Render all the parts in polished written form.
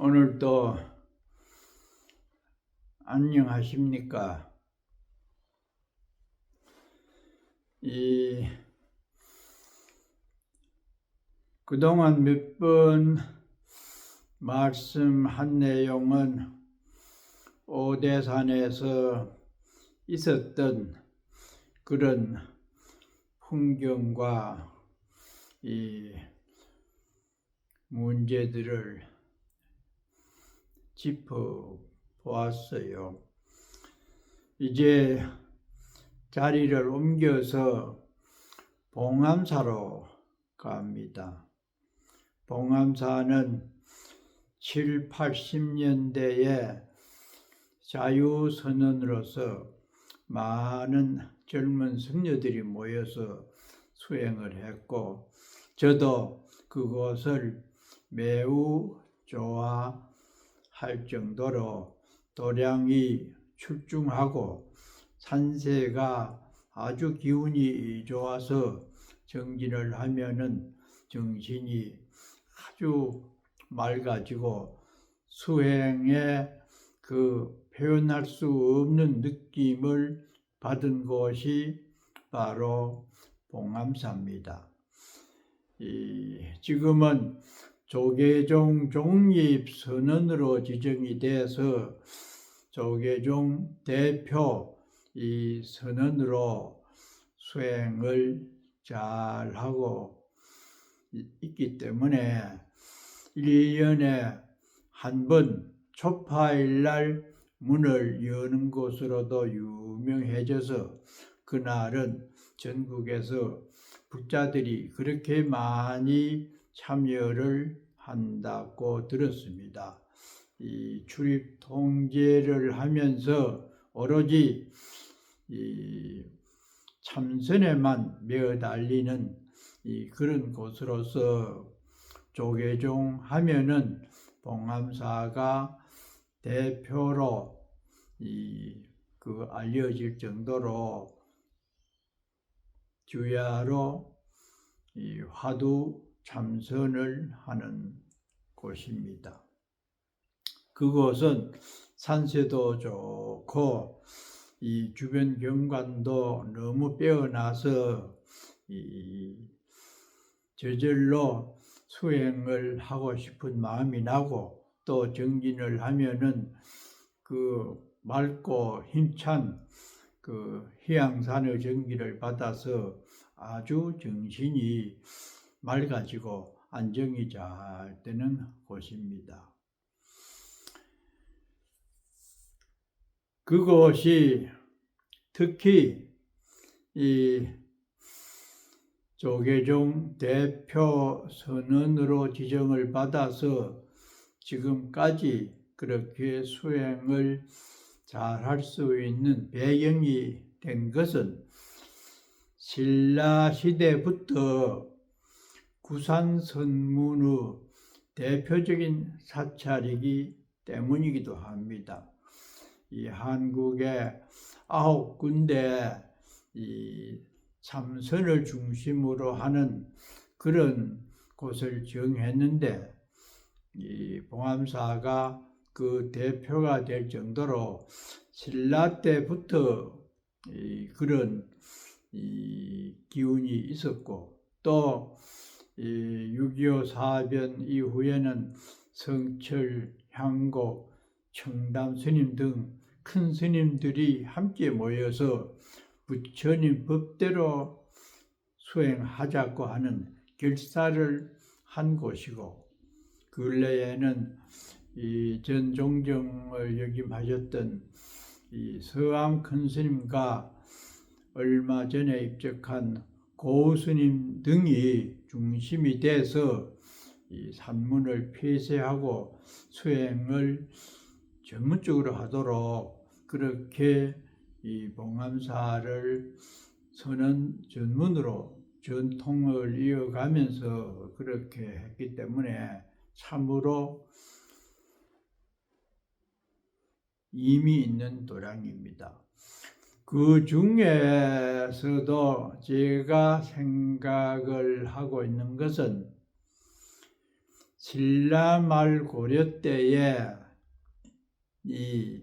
오늘도 안녕하십니까? 그동안 몇 번 말씀한 내용은 오대산에서 있었던 그런 풍경과 이 문제들을 짚어보았어요. 이제 자리를 옮겨서 봉암사로 갑니다. 봉암사는 7, 80년대에 자유선언으로서 많은 젊은 선녀들이 모여서 수행을 했고, 저도 그곳을 매우 좋아할 정도로 도량이 출중하고 산세가 아주 기운이 좋아서 정진을 하면은 정신이 아주 맑아지고 수행에 그 표현할 수 없는 느낌을 받은 곳이 바로 봉암사입니다. 지금은 조계종 종립선언으로 지정이 돼서 조계종 대표 이 선언으로 수행을 잘 하고 있기 때문에 1년에 한 번 초파일날 문을 여는 곳으로도 유명해져서 그날은 전국에서 불자들이 그렇게 많이 참여를 한다고 들었습니다. 이 출입 통제를 하면서 오로지 이 참선에만 매어달리는 그런 곳으로서 조계종 하면은 봉암사가 대표로 알려질 정도로 주야로 화두 참선을 하는 곳입니다. 그곳은 산세도 좋고 이 주변 경관도 너무 빼어나서 저절로 수행을 하고 싶은 마음이 나고, 또 정진을 하면은 그 맑고 힘찬 그 희양산의 정기를 받아서 아주 정신이 맑아지고 안정이 잘 되는 곳입니다. 그곳이 특히 이 조계종 대표 선언으로 지정을 받아서 지금까지 그렇게 수행을 잘 할 수 있는 배경이 된 것은 신라 시대부터 구산선문의 대표적인 사찰이기 때문이기도 합니다. 이 한국의 9군데 이 참선을 중심으로 하는 그런 곳을 정했는데, 이 봉암사가 그 대표가 될 정도로 신라 때부터 그런 기운이 있었고, 또 6.25 사변 이후에는 성철, 향곡, 청담 스님 등 큰 스님들이 함께 모여서 부처님 법대로 수행하자고 하는 결사를 한 곳이고, 근래에는 이 전종정을 역임하셨던 이 서암 큰 스님과 얼마 전에 입적한 고우 스님 등이 중심이 돼서 이 산문을 폐쇄하고 수행을 전문적으로 하도록 그렇게 이 봉암사를 선언 전문으로 전통을 이어가면서 그렇게 했기 때문에 참으로 힘이 있는 도량입니다. 그 중에서도 제가 생각을 하고 있는 것은 신라 말 고려 때에 이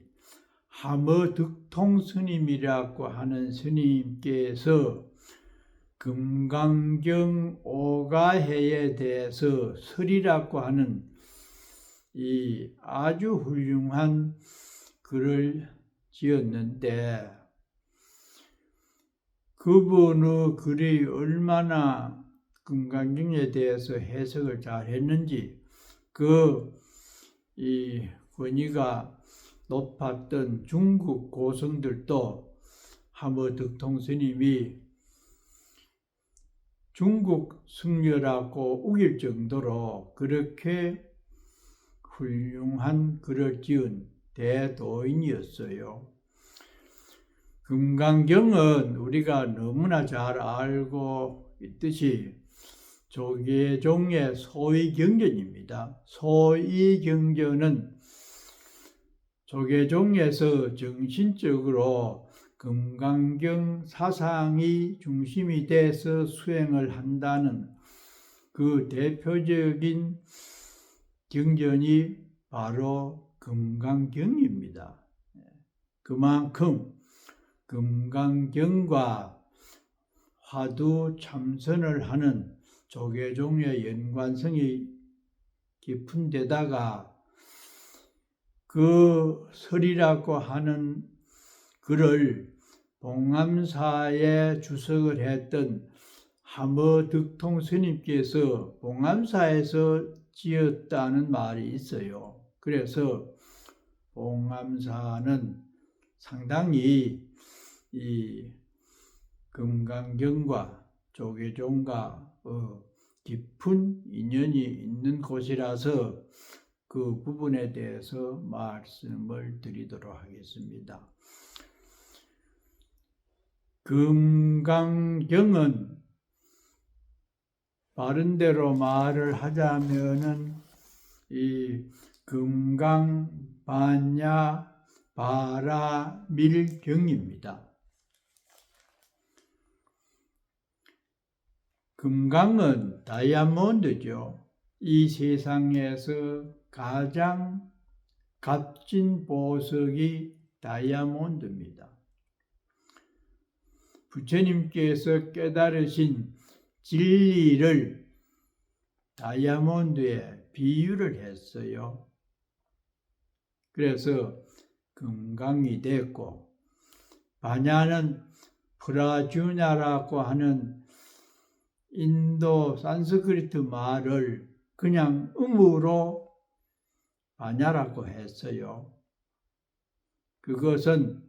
함어득통 스님이라고 하는 스님께서 금강경 오가해에 대해서 설이라고 하는 이 아주 훌륭한 글을 지었는데, 그분의 글이 얼마나 금강경에 대해서 해석을 잘 했는지 이 권위가 높았던 중국 고성들도 함어득통 스님이 중국 승려라고 우길 정도로 그렇게 훌륭한 글을 지은 대도인이었어요. 금강경은 우리가 너무나 잘 알고 있듯이 조계종의 소위경전입니다. 소위경전은 조계종에서 정신적으로 금강경 사상이 중심이 돼서 수행을 한다는 그 대표적인 경전이 바로 금강경입니다. 그만큼 금강경과 화두 참선을 하는 조계종의 연관성이 깊은 데다가 그 설이라고 하는 글을 봉암사에 주석을 했던 함어득통 스님께서 봉암사에서 지었다는 말이 있어요. 그래서 봉암사는 상당히 이 금강경과 조계종과 깊은 인연이 있는 곳이라서 그 부분에 대해서 말씀을 드리도록 하겠습니다. 금강경은 바른대로 말을 하자면은 이 금강반야 바라밀경입니다. 금강은 다이아몬드죠. 이 세상에서 가장 값진 보석이 다이아몬드입니다. 부처님께서 깨달으신 진리를 다이아몬드에 비유를 했어요. 그래서 금강이 됐고, 바냐는 프라주냐라고 하는 인도 산스크리트 말을 그냥 음으로 바냐라고 했어요. 그것은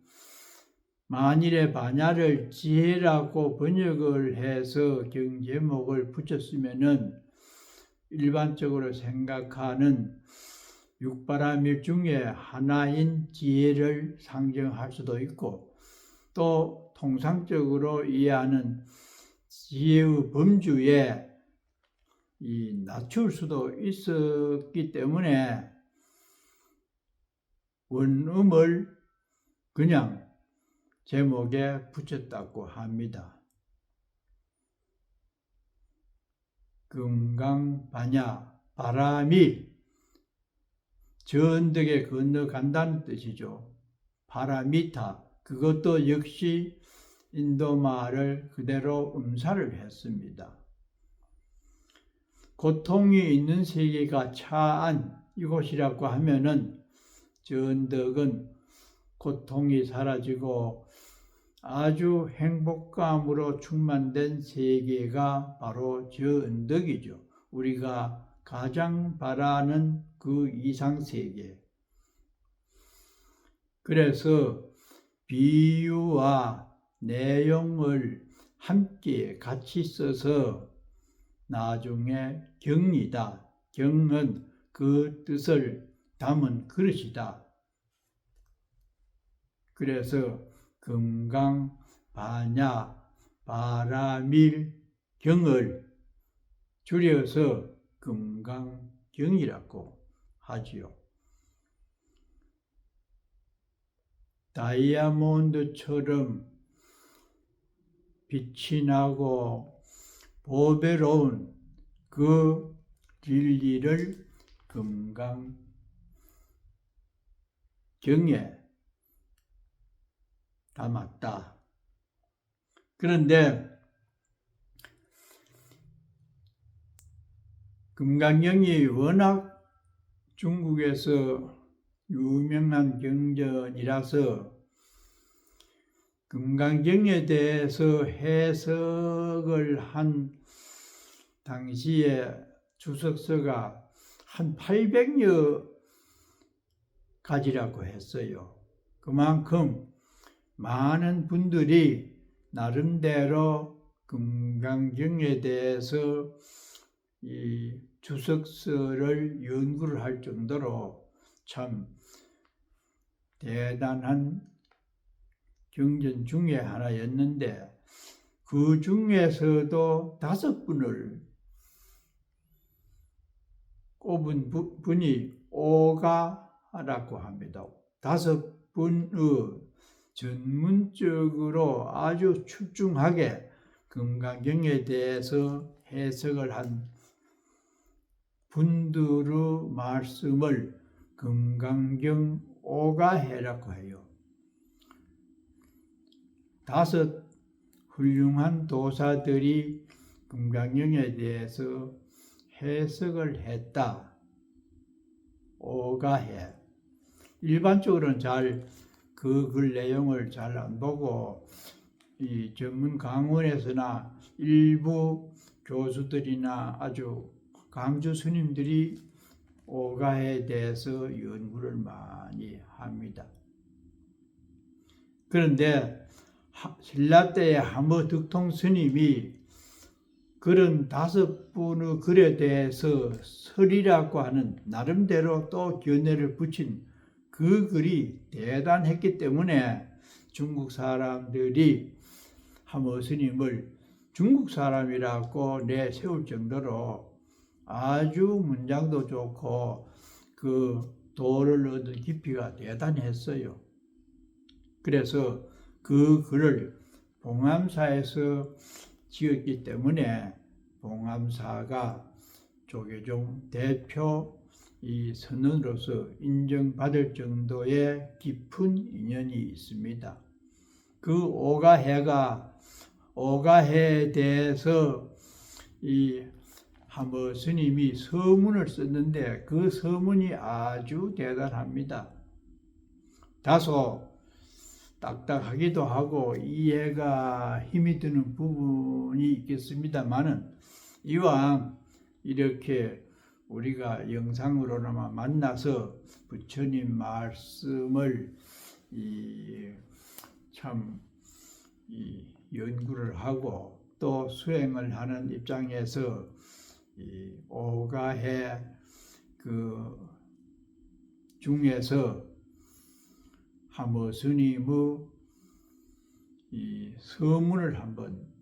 만일에 바냐를 지혜라고 번역을 해서 경제목을 붙였으면은 일반적으로 생각하는 육바라밀 중에 하나인 지혜를 상정할 수도 있고, 또 통상적으로 이해하는 지혜의 범주에 낮출 수도 있었기 때문에 원음을 그냥 제목에 붙였다고 합니다. 금강반야 바람이 전덕에 건너간다는 뜻이죠. 파라미타, 그것도 역시 인도 말을 그대로 음사를 했습니다. 고통이 있는 세계가 차안 이곳이라고 하면은 전덕은 고통이 사라지고 아주 행복감으로 충만된 세계가 바로 전덕이죠. 우리가 가장 바라는 그 이상세계. 그래서 비유와 내용을 함께 같이 써서 나중에 경이다. 경은 그 뜻을 담은 그릇이다. 그래서 금강, 반야, 바라밀, 경을 줄여서 금강경이라고 하지요. 다이아몬드처럼 빛이 나고 보배로운 그 진리를 금강경에 담았다. 그런데 금강경이 워낙 중국에서 유명한 경전이라서 금강경에 대해서 해석을 한 당시에 주석서가 한 800여 가지라고 했어요. 그만큼 많은 분들이 나름대로 금강경에 대해서 이 주석서를 연구를 할 정도로 참 대단한 경전 중에 하나였는데, 그 중에서도 5분을 꼽은 분이 오가라고 합니다. 5분의 전문적으로 아주 출중하게 금강경에 대해서 해석을 한 분들의 말씀을 금강경 오가해라고 해요. 5 훌륭한 도사들이 금강경에 대해서 해석을 했다. 오가해. 일반적으로는 잘 그 글 내용을 잘 안 보고 이 전문 강원에서나 일부 교수들이나 아주 강주 스님들이 오가해에 대해서 연구를 많이 합니다. 그런데 신라 때의 함어 득통 스님이 그런 5분의 글에 대해서 설이라고 하는 나름대로 또 견해를 붙인 그 글이 대단했기 때문에 중국 사람들이 함어 스님을 중국 사람이라고 내세울 정도로 아주 문장도 좋고 그 도를 얻은 깊이가 대단했어요. 그래서 그 글을 봉암사에서 지었기 때문에 봉암사가 조계종 대표 이 선언으로서 인정받을 정도의 깊은 인연이 있습니다. 그 오가해에 대해서 이 함어 스님이 서문을 썼는데 그 서문이 아주 대단합니다. 다소 딱딱하기도 하고 이해가 힘이 드는 부분이 있겠습니다만은 이왕 이렇게 우리가 영상으로나마 만나서 부처님 말씀을 참 연구를 하고 또 수행을 하는 입장에서 이 오가해 그 중에서 함어 스님의 이 서문을 한번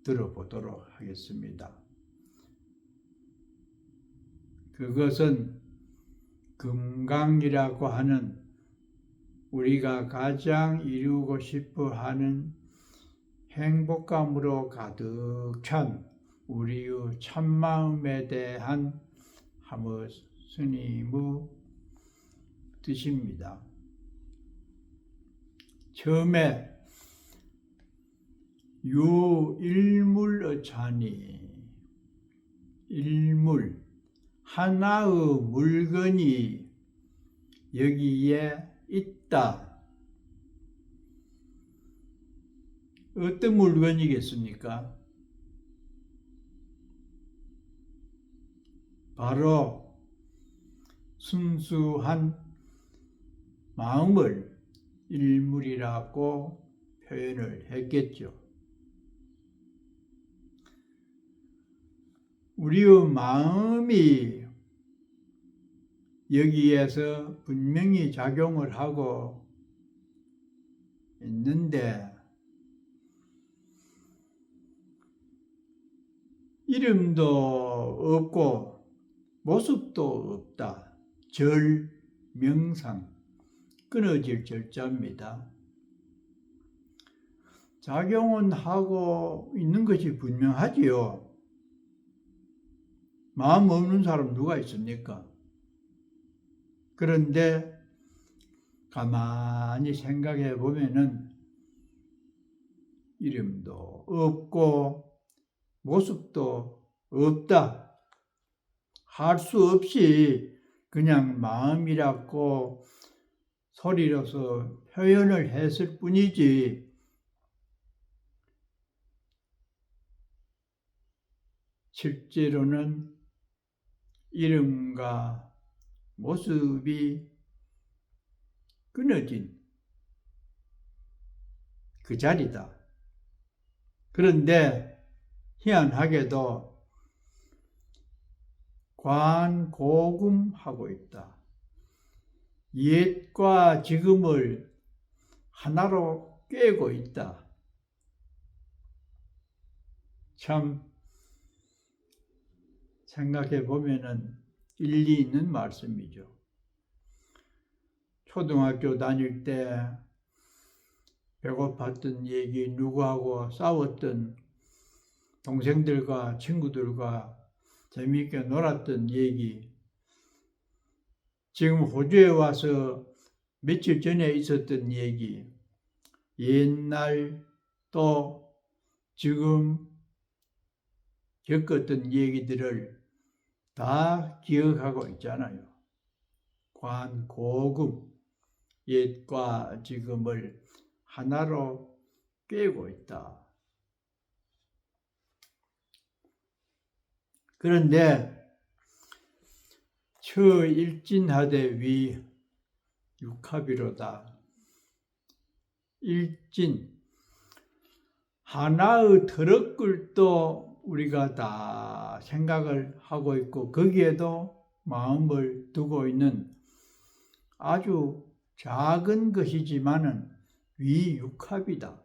들어보도록 하겠습니다. 그것은 금강이라고 하는 우리가 가장 이루고 싶어 하는 행복감으로 가득 찬 우리의 참마음에 대한 함어 스님의 뜻입니다. 처음에 유일물어차니, 일물, 하나의 물건이 여기에 있다. 어떤 물건이겠습니까? 바로 순수한 마음을 일물이라고 표현을 했겠죠. 우리의 마음이 여기에서 분명히 작용을 하고 있는데 이름도 없고 모습도 없다. 절명상, 끊어질 절자입니다. 작용은 하고 있는 것이 분명하지요. 마음 없는 사람 누가 있습니까? 그런데 가만히 생각해 보면은 이름도 없고 모습도 없다. 할 수 없이 그냥 마음이라고 소리로서 표현을 했을 뿐이지 실제로는 이름과 모습이 끊어진 그 자리다. 그런데 희한하게도 관고금하고 있다. 옛과 지금을 하나로 꿰고 있다. 참 생각해 보면은 일리 있는 말씀이죠. 초등학교 다닐 때 배고팠던 얘기, 누구하고 싸웠던 동생들과 친구들과 재미있게 놀았던 얘기, 지금 호주에 와서 며칠 전에 있었던 얘기, 옛날 또 지금 겪었던 얘기들을 다 기억하고 있잖아요. 관고금, 옛과 지금을 하나로 꿰고 있다. 그런데 처일진하되 위 육합이로다. 일진, 하나의 터럭글도 우리가 다 생각을 하고 있고 거기에도 마음을 두고 있는 아주 작은 것이지만은 위육합이다.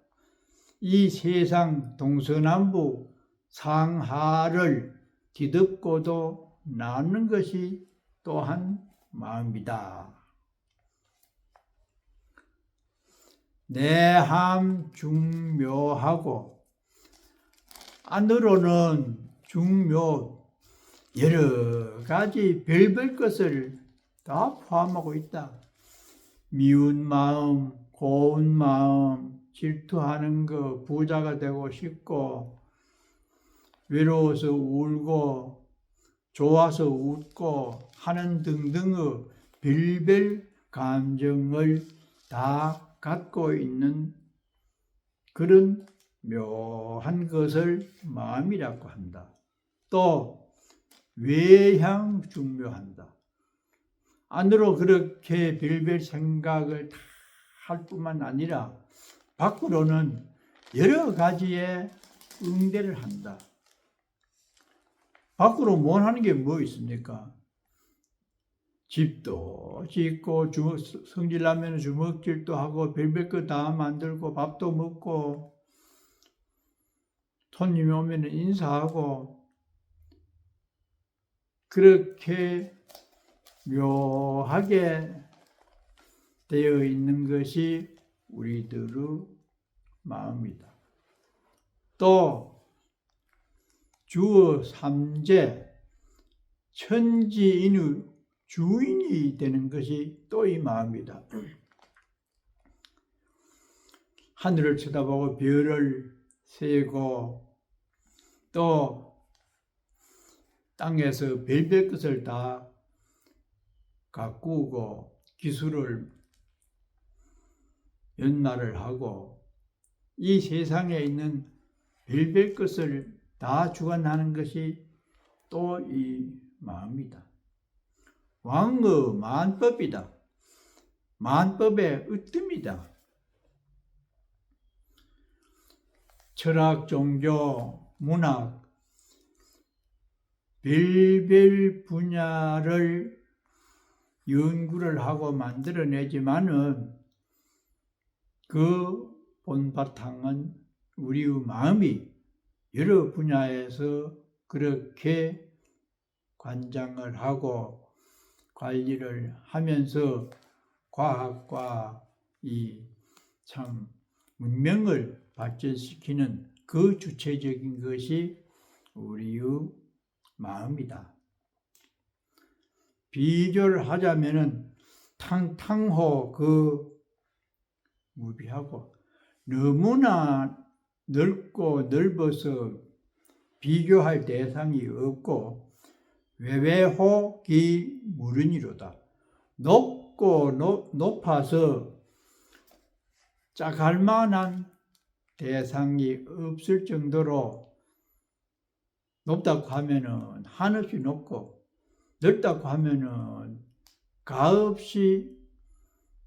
이 세상 동서남북 상하를 뒤덮고도 나는 것이 또한 마음이다. 내함 중묘하고 안으로는 중묘 여러 가지 별별 것을 다 포함하고 있다. 미운 마음, 고운 마음, 질투하는 거, 부자가 되고 싶고 외로워서 울고 좋아서 웃고 하는 등등의 별별 감정을 다 갖고 있는 그런 묘한 것을 마음이라고 한다. 또 외향 중묘한다. 안으로 그렇게 별별 생각을 다 할 뿐만 아니라 밖으로는 여러 가지의 응대를 한다. 밖으로 원하는 게 뭐 있습니까? 집도 짓고 성질나면 주먹질도 하고 별별 거 다 만들고 밥도 먹고 손님이 오면 인사하고 그렇게 묘하게 되어 있는 것이 우리들의 마음이다. 또 주어 삼재 천지인의 주인이 되는 것이 또 이 마음이다. 하늘을 쳐다보고 별을 세고 또 땅에서 별별 것을 다 가꾸고 기술을 연마를 하고 이 세상에 있는 별별 것을 다 주관하는 것이 또 이 마음이다. 왕의 만법이다. 만법의 으뜸이다. 철학, 종교, 문학 별별 분야를 연구를 하고 만들어내지만은 그 본바탕은 우리의 마음이 여러 분야에서 그렇게 관장을 하고 관리를 하면서 과학과 이 참 문명을 발전시키는 그 주체적인 것이 우리의 마음이다. 비교를 하자면은 탕탕호 그 무비하고 너무나 넓고 넓어서 비교할 대상이 없고 외외호기 무른이로다. 높고 높아서 짝할 만한 대상이 없을 정도로 높다고 하면은 한없이 높고 넓다고 하면은 가없이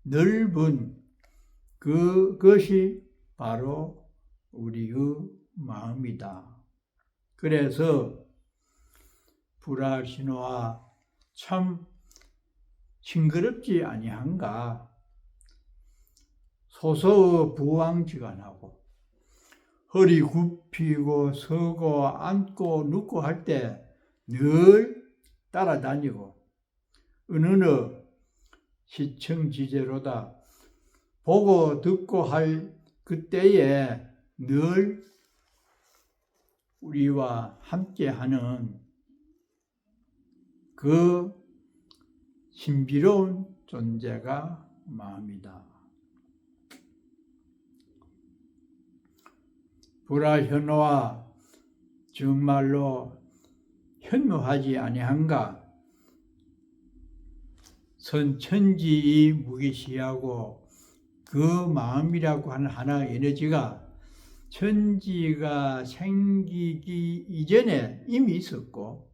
넓은 그것이 바로 우리의 마음이다. 그래서 불화신호와 참 싱그럽지 아니한가. 소서의 부왕지간하고 허리 굽히고 서고 앉고 눕고 할 때 늘 따라다니고 어느 시청지제로다. 보고 듣고 할 그때에 늘 우리와 함께하는 그 신비로운 존재가 마음이다. 불화현호와 정말로 현묘하지 아니한가. 선천지의 무기시하고 그 마음이라고 하는 하나의 에너지가 천지가 생기기 이전에 이미 있었고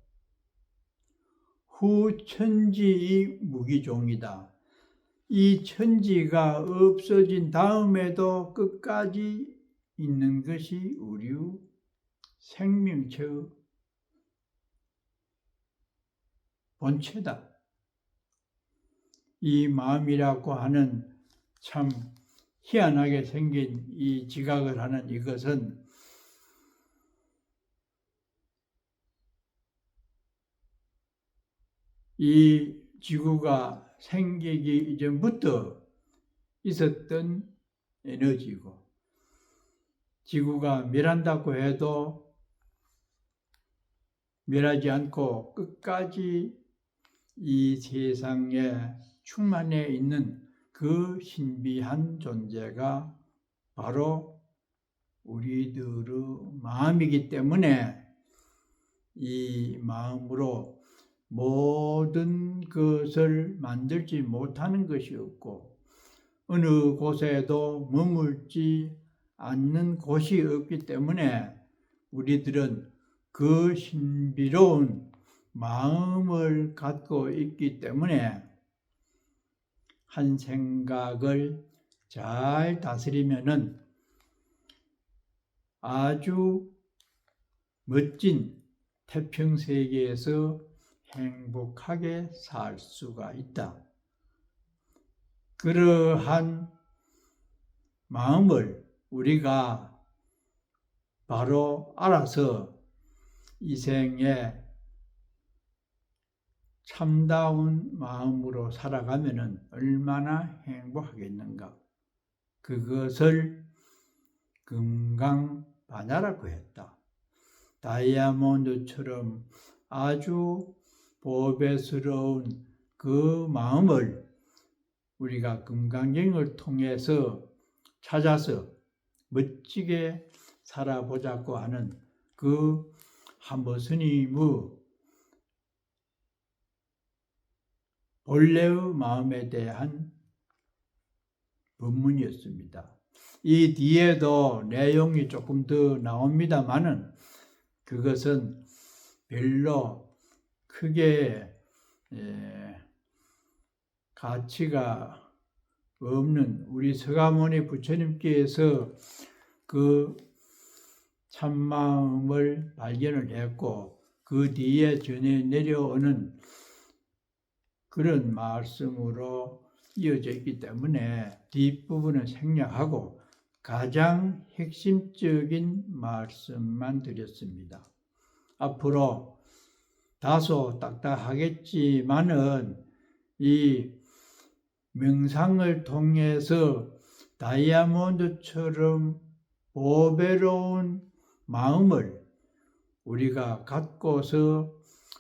후천지의 무기종이다. 이 천지가 없어진 다음에도 끝까지 있는 것이 우리의 생명체의 본체다. 이 마음이라고 하는 참 희한하게 생긴 이 지각을 하는 이것은 이 지구가 생기기 이전부터 있었던 에너지고 지구가 멸한다고 해도 멸하지 않고 끝까지 이 세상에 충만해 있는 그 신비한 존재가 바로 우리들의 마음이기 때문에 이 마음으로 모든 것을 만들지 못하는 것이 없고 어느 곳에도 머물지 않는 곳이 없기 때문에 우리들은 그 신비로운 마음을 갖고 있기 때문에 한 생각을 잘 다스리면은 아주 멋진 태평세계에서 행복하게 살 수가 있다. 그러한 마음을 우리가 바로 알아서 이 생에 참다운 마음으로 살아가면은 얼마나 행복하겠는가. 그것을 금강반야라고 했다. 다이아몬드처럼 아주 보배스러운 그 마음을 우리가 금강경을 통해서 찾아서 멋지게 살아보자고 하는 그 한보 스님의 본래의 마음에 대한 법문이었습니다. 이 뒤에도 내용이 조금 더 나옵니다만은 그것은 별로 크게 가치가 없는 우리 서가모니 부처님께서 그 참마음을 발견을 했고 그 뒤에 전해 내려오는 그런 말씀으로 이어져 있기 때문에 뒷부분은 생략하고 가장 핵심적인 말씀만 드렸습니다. 앞으로 다소 딱딱하겠지만은 이 명상을 통해서 다이아몬드처럼 보배로운 마음을 우리가 갖고서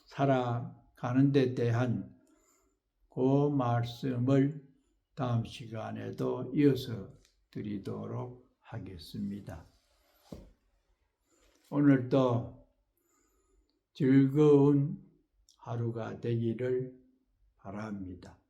살아가는 데 대한 그 말씀을 다음 시간에도 이어서 드리도록 하겠습니다. 오늘도 즐거운 하루가 되기를 바랍니다.